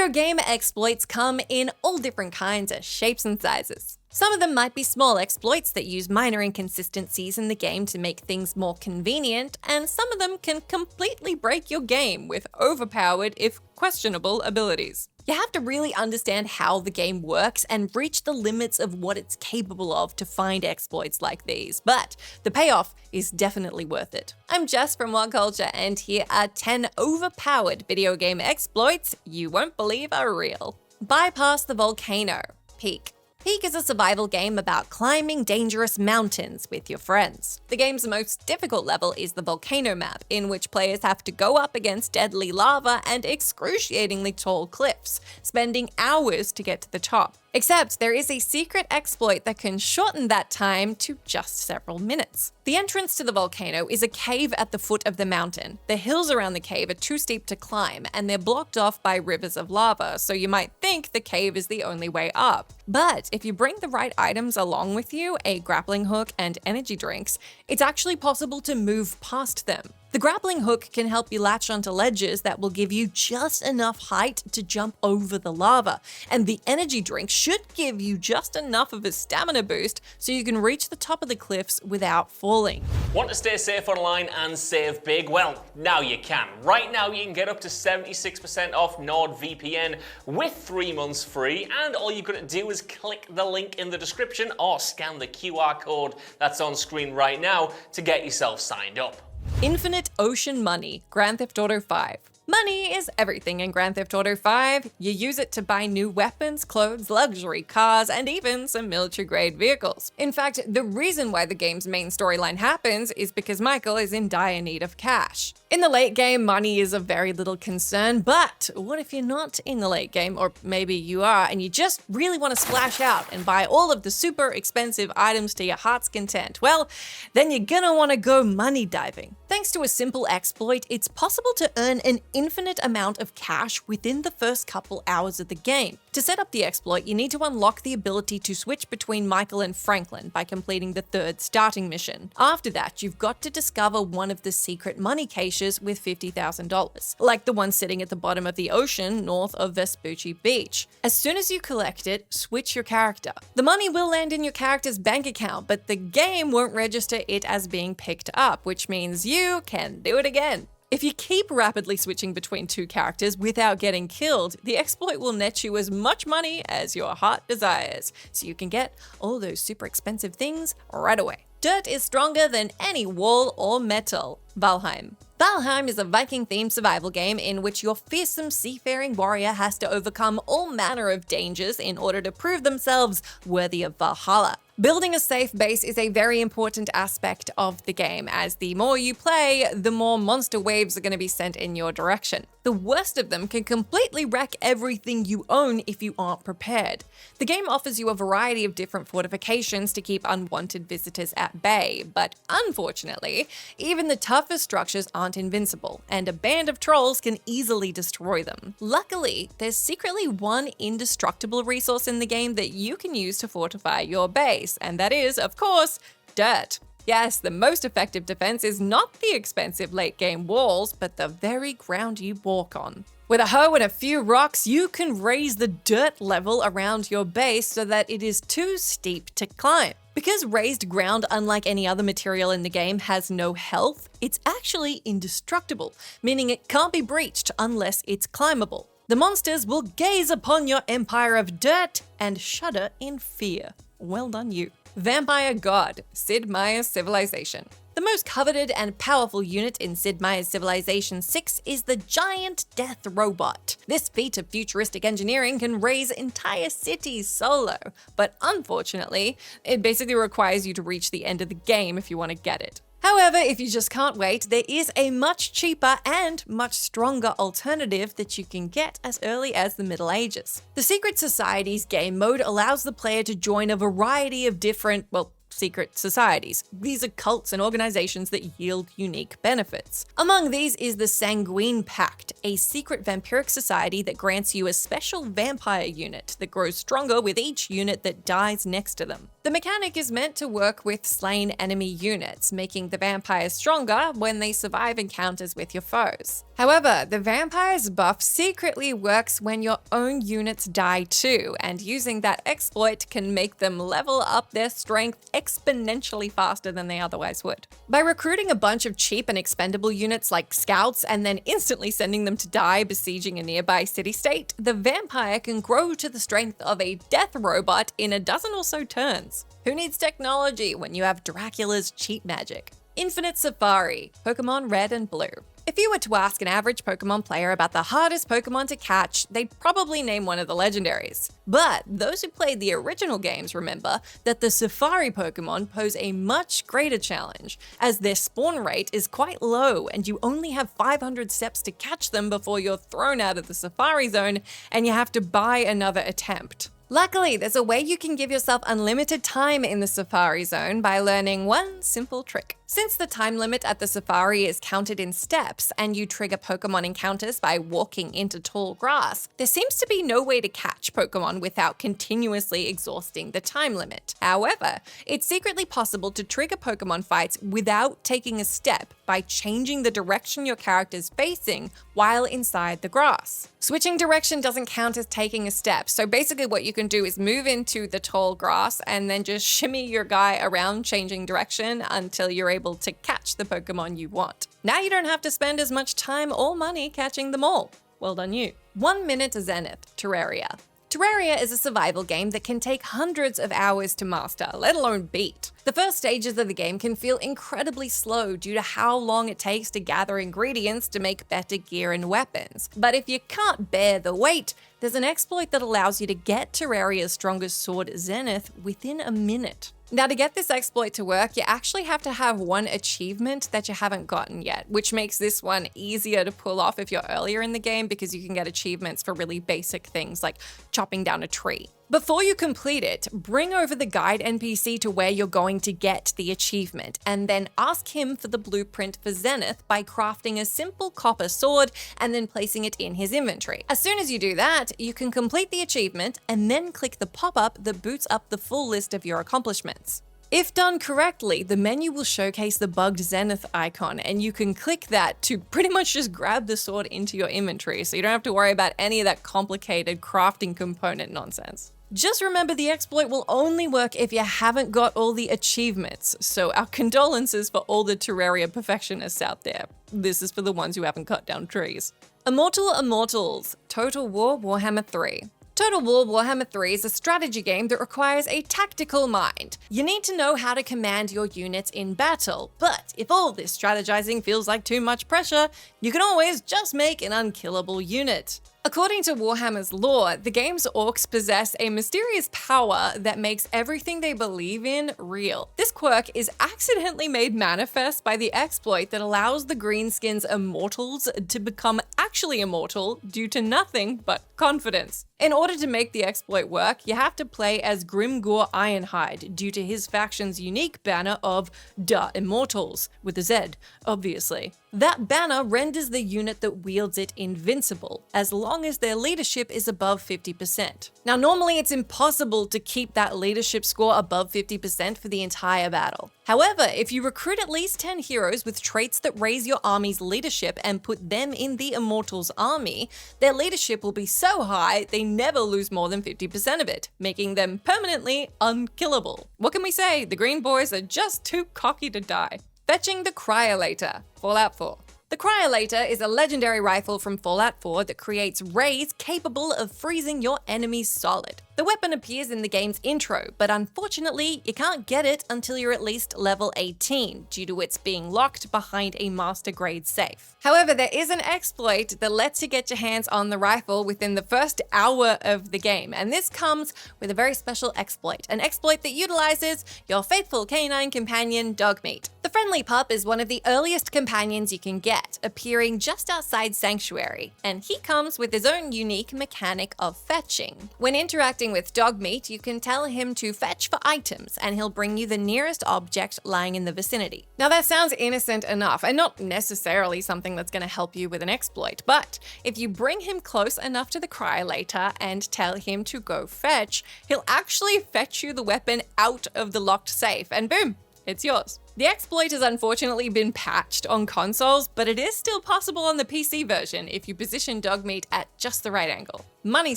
Video game exploits come in all different kinds of shapes and sizes. Some of them might be small exploits that use minor inconsistencies in the game to make things more convenient, and some of them can completely break your game with overpowered, if questionable, abilities. You have to really understand how the game works and reach the limits of what it's capable of to find exploits like these, but the payoff is definitely worth it. I'm Jess from What Culture, and here are 10 overpowered video game exploits you won't believe are real. Bypass the volcano. Peak. Peak is a survival game about climbing dangerous mountains with your friends. The game's most difficult level is the volcano map, in which players have to go up against deadly lava and excruciatingly tall cliffs, spending hours to get to the top. Except there is a secret exploit that can shorten that time to just several minutes. The entrance to the volcano is a cave at the foot of the mountain. The hills around the cave are too steep to climb, and they're blocked off by rivers of lava, so you might think the cave is the only way up. But if you bring the right items along with you, a grappling hook and energy drinks, it's actually possible to move past them. The grappling hook can help you latch onto ledges that will give you just enough height to jump over the lava, and the energy drink should give you just enough of a stamina boost so you can reach the top of the cliffs without falling. Want to stay safe online and save big? Well, now you can. Right now you can get up to 76% off NordVPN with 3 months free, and all you've got to do is click the link in the description or scan the QR code that's on screen right now to get yourself signed up. Infinite Ocean Money, Grand Theft Auto 5. Money is everything in Grand Theft Auto 5. You use it to buy new weapons, clothes, luxury cars, and even some military-grade vehicles. In fact, the reason why the game's main storyline happens is because Michael is in dire need of cash. In the late game, money is of very little concern, but what if you're not in the late game, or maybe you are, and you just really want to splash out and buy all of the super expensive items to your heart's content? Well, then you're gonna want to go money diving. Thanks to a simple exploit, it's possible to earn an infinite amount of cash within the first couple hours of the game. To set up the exploit, you need to unlock the ability to switch between Michael and Franklin by completing the 3rd starting mission. After that, you've got to discover one of the secret money caches with $50,000, like the one sitting at the bottom of the ocean north of Vespucci Beach. As soon as you collect it, switch your character. The money will land in your character's bank account, but the game won't register it as being picked up, which means you can do it again. If you keep rapidly switching between two characters without getting killed, the exploit will net you as much money as your heart desires, so you can get all those super expensive things right away. Dirt is stronger than any wall or metal. Valheim. Valheim is a Viking-themed survival game in which your fearsome seafaring warrior has to overcome all manner of dangers in order to prove themselves worthy of Valhalla. Building a safe base is a very important aspect of the game, as the more you play, the more monster waves are going to be sent in your direction. The worst of them can completely wreck everything you own if you aren't prepared. The game offers you a variety of different fortifications to keep unwanted visitors at bay, but unfortunately, even the toughest structures aren't invincible, and a band of trolls can easily destroy them. Luckily, there's secretly one indestructible resource in the game that you can use to fortify your base, and that is, of course, dirt. Yes, the most effective defense is not the expensive late-game walls, but the very ground you walk on. With a hoe and a few rocks, you can raise the dirt level around your base so that it is too steep to climb. Because raised ground, unlike any other material in the game, has no health, it's actually indestructible, meaning it can't be breached unless it's climbable. The monsters will gaze upon your empire of dirt and shudder in fear. Well done you. Vampire God, Sid Meier's Civilization. The most coveted and powerful unit in Sid Meier's Civilization 6 is the Giant Death Robot. This feat of futuristic engineering can raise entire cities solo, but unfortunately, it basically requires you to reach the end of the game if you want to get it. However, if you just can't wait, there is a much cheaper and much stronger alternative that you can get as early as the Middle Ages. The Secret Societies game mode allows the player to join a variety of different, secret societies. These are cults and organizations that yield unique benefits. Among these is the Sanguine Pact, a secret vampiric society that grants you a special vampire unit that grows stronger with each unit that dies next to them. The The mechanic is meant to work with slain enemy units, making the vampires stronger when they survive encounters with your foes. However, the vampire's buff secretly works when your own units die too, and using that exploit can make them level up their strength exponentially faster than they otherwise would. By recruiting a bunch of cheap and expendable units like scouts and then instantly sending them to die besieging a nearby city-state, the vampire can grow to the strength of a death robot in a dozen or so turns. Who needs technology when you have Dracula's cheap magic? Infinite Safari, Pokemon Red and Blue. If you were to ask an average Pokemon player about the hardest Pokemon to catch, they'd probably name one of the legendaries. But those who played the original games remember that the Safari Pokemon pose a much greater challenge, as their spawn rate is quite low and you only have 500 steps to catch them before you're thrown out of the Safari Zone and you have to buy another attempt. Luckily, there's a way you can give yourself unlimited time in the Safari Zone by learning one simple trick. Since the time limit at the Safari is counted in steps and you trigger Pokemon encounters by walking into tall grass, there seems to be no way to catch Pokemon without continuously exhausting the time limit. However, it's secretly possible to trigger Pokemon fights without taking a step by changing the direction your character's facing while inside the grass. Switching direction doesn't count as taking a step, so basically what you can do is move into the tall grass and then just shimmy your guy around changing direction until you're able to catch the Pokemon you want. Now you don't have to spend as much time or money catching them all. Well done you. 1 Minute Zenith, Terraria. Terraria is a survival game that can take hundreds of hours to master, let alone beat. The first stages of the game can feel incredibly slow due to how long it takes to gather ingredients to make better gear and weapons. But if you can't bear the wait, there's an exploit that allows you to get Terraria's strongest sword, Zenith, within a minute. Now, to get this exploit to work, you actually have to have one achievement that you haven't gotten yet, which makes this one easier to pull off if you're earlier in the game because you can get achievements for really basic things like chopping down a tree. Before you complete it, bring over the guide NPC to where you're going to get the achievement, and then ask him for the blueprint for Zenith by crafting a simple copper sword and then placing it in his inventory. As soon as you do that, you can complete the achievement and then click the pop-up that boots up the full list of your accomplishments. If done correctly, the menu will showcase the bugged Zenith icon, and you can click that to pretty much just grab the sword into your inventory, so you don't have to worry about any of that complicated crafting component nonsense. Just remember, the exploit will only work if you haven't got all the achievements, so our condolences for all the Terraria perfectionists out there. This is for the ones who haven't cut down trees. Immortal Immortals, Total War Warhammer 3. Total War Warhammer 3 is a strategy game that requires a tactical mind. You need to know how to command your units in battle, but if all this strategizing feels like too much pressure, you can always just make an unkillable unit. According to Warhammer's lore, the game's orcs possess a mysterious power that makes everything they believe in real. This quirk is accidentally made manifest by the exploit that allows the greenskins immortals to become actually immortal due to nothing but confidence. In order to make the exploit work, you have to play as Grimgor Ironhide due to his faction's unique banner of Duh Immortals, with a Z, obviously. That banner renders the unit that wields it invincible, as long as their leadership is above 50%. Now, normally it's impossible to keep that leadership score above 50% for the entire battle. However, if you recruit at least 10 heroes with traits that raise your army's leadership and put them in the Immortals army, their leadership will be so high they never lose more than 50% of it, making them permanently unkillable. What can we say? The green boys are just too cocky to die. Fetching the Cryolator, Fallout 4. The Cryolator is a legendary rifle from Fallout 4 that creates rays capable of freezing your enemies solid. The weapon appears in the game's intro, but unfortunately, you can't get it until you're at least level 18, due to its being locked behind a master grade safe. However, there is an exploit that lets you get your hands on the rifle within the first hour of the game, and this comes with a very special exploit, an exploit that utilizes your faithful canine companion, Dogmeat. The friendly pup is one of the earliest companions you can get, appearing just outside Sanctuary, and he comes with his own unique mechanic of fetching. When interacting working with Dogmeat, you can tell him to fetch for items and he'll bring you the nearest object lying in the vicinity. Now that sounds innocent enough and not necessarily something that's going to help you with an exploit, but if you bring him close enough to the Cryolator and tell him to go fetch, he'll actually fetch you the weapon out of the locked safe and boom, it's yours. The exploit has unfortunately been patched on consoles, but it is still possible on the PC version if you position Dogmeat at just the right angle. Money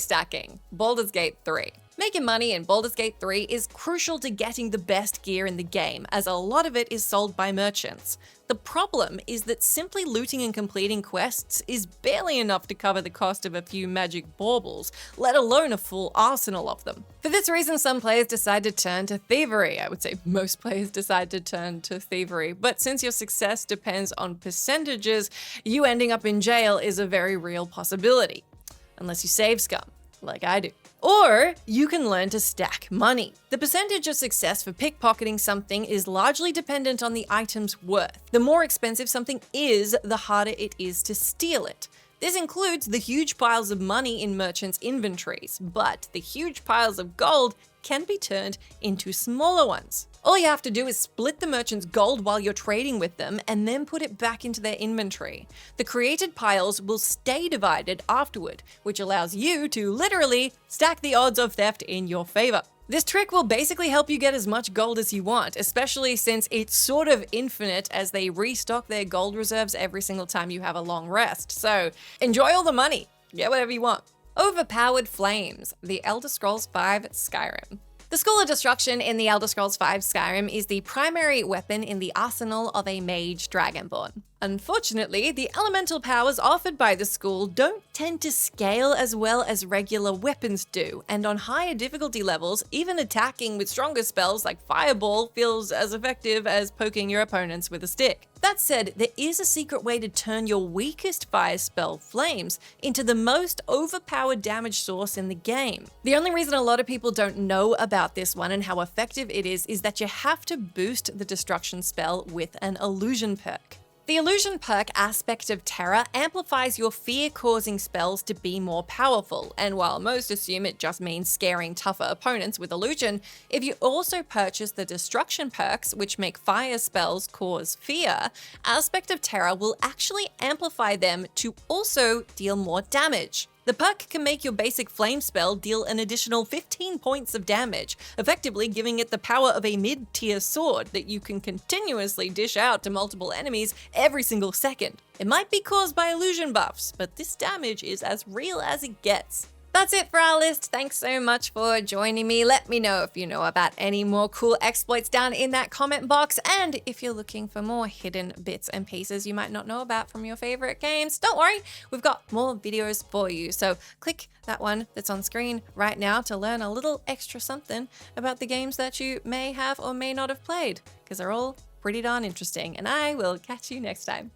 stacking, Baldur's Gate 3. Making money in Baldur's Gate 3 is crucial to getting the best gear in the game, as a lot of it is sold by merchants. The problem is that simply looting and completing quests is barely enough to cover the cost of a few magic baubles, let alone a full arsenal of them. For this reason, some players decide to turn to thievery. I would say most players decide to turn to thievery, but since your success depends on percentages, you ending up in jail is a very real possibility. Unless you save scum, like I do. Or you can learn to stack money. The percentage of success for pickpocketing something is largely dependent on the item's worth. The more expensive something is, the harder it is to steal it. This includes the huge piles of money in merchants' inventories, but the huge piles of gold can be turned into smaller ones. All you have to do is split the merchant's gold while you're trading with them and then put it back into their inventory. The created piles will stay divided afterward, which allows you to literally stack the odds of theft in your favor. This trick will basically help you get as much gold as you want, especially since it's sort of infinite as they restock their gold reserves every single time you have a long rest. So enjoy all the money, get whatever you want. Overpowered Flames, The Elder Scrolls V Skyrim. The School of Destruction in The Elder Scrolls V Skyrim is the primary weapon in the arsenal of a mage dragonborn. Unfortunately, the elemental powers offered by the school don't tend to scale as well as regular weapons do, and on higher difficulty levels, even attacking with stronger spells like Fireball feels as effective as poking your opponents with a stick. That said, there is a secret way to turn your weakest fire spell, Flames, into the most overpowered damage source in the game. The only reason a lot of people don't know about this one and how effective it is that you have to boost the destruction spell with an illusion perk. The illusion perk Aspect of Terror amplifies your fear-causing spells to be more powerful, and while most assume it just means scaring tougher opponents with illusion, if you also purchase the destruction perks, which make fire spells cause fear, Aspect of Terror will actually amplify them to also deal more damage. The perk can make your basic flame spell deal an additional 15 points of damage, effectively giving it the power of a mid-tier sword that you can continuously dish out to multiple enemies every single second. It might be caused by illusion buffs, but this damage is as real as it gets. That's it for our list. Thanks so much for joining me. Let me know if you know about any more cool exploits down in that comment box. And if you're looking for more hidden bits and pieces you might not know about from your favorite games, don't worry, we've got more videos for you. So click that one that's on screen right now to learn a little extra something about the games that you may have or may not have played, because they're all pretty darn interesting. And I will catch you next time.